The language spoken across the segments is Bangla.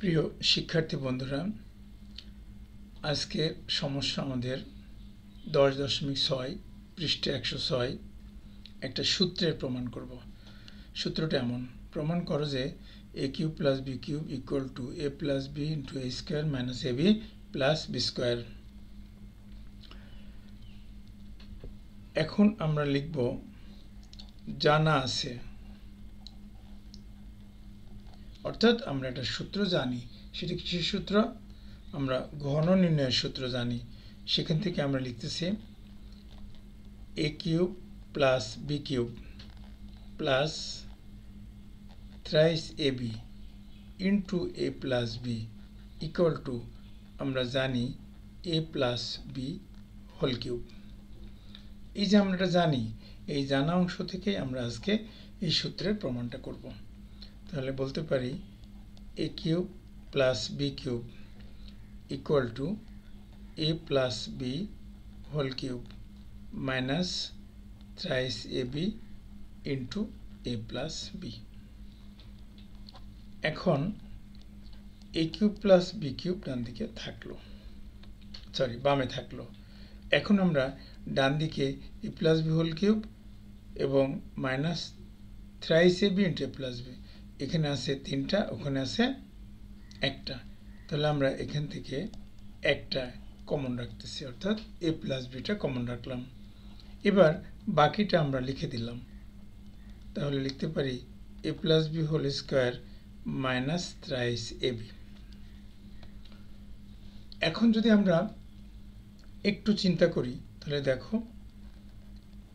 প্রিয় শিক্ষার্থী বন্ধুরা, আজকের সমস্যা আমাদের 10.6 পৃষ্ঠে 106 একটা সূত্রের প্রমাণ করব। সূত্রটা এমন: প্রমাণ করো যে a cube plus b cube equal to a plus b into a square minus ab plus b square. এখন আমরা লিখব জানা আছে, অর্থাৎ আমরা একটা সূত্র জানি। সেটা কিসের সূত্র? আমরা ঘন নির্ণয়ের সূত্র জানি। সেখান থেকে আমরা লিখতেছি a cube plus b cube plus thrice ab into a plus b equal to আমরা জানি a plus b whole cube. এই যে আমরা এটা জানি, এই জানা অংশ থেকে আমরা আজকে এই সূত্রের প্রমাণটা করব। তাহলে বলতে পারি a cube plus b cube equal to a plus b whole cube minus thrice ab into a plus b। এখন a cube plus b cube ডান দিকে থাকলো, বামে থাকলো। এখন আমরা ডান দিকে a plus b whole cube এবং minus thrice ab into a plus b, এখানে আছে 3টা, ওখানে আছে 1টা। তাহলে আমরা এখান থেকে একটা কমন রাখতেছি, অর্থাৎ a প্লাস bটা কমন রাখলাম। এবার বাকিটা আমরা লিখে দিলাম। তাহলে লিখতে পারি a plus b whole square minus thrice ab। এখন যদি আমরা একটু চিন্তা করি তাহলে দেখো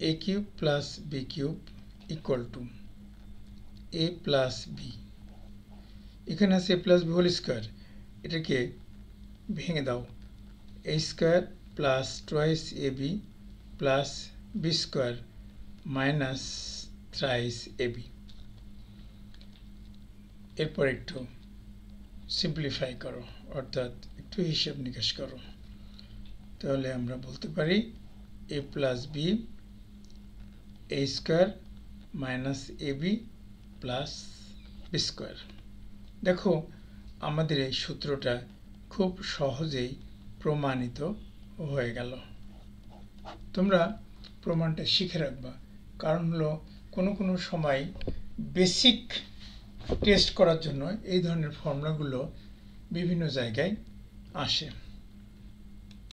a cube plus b cube equal to a plus b, এখানে আছে a plus b whole square, এটাকে ভেঙে দাও, a square plus twice ab plus b square minus thrice ab। এরপর একটু সিম্পলিফাই করো, অর্থাৎ একটু হিসাব নিকাশ করো। তাহলে আমরা বলতে পারি a plus b a square minus ab plus b square. দেখো আমাদের এই সূত্রটা খুব সহজেই প্রমাণিত হয়ে গেল। তোমরা প্রমাণটা শিখে রাখবা, কারণ হলো কোনো সময় বেসিক টেস্ট করার জন্য এই ধরনের ফর্মুলাগুলো বিভিন্ন জায়গায় আসে।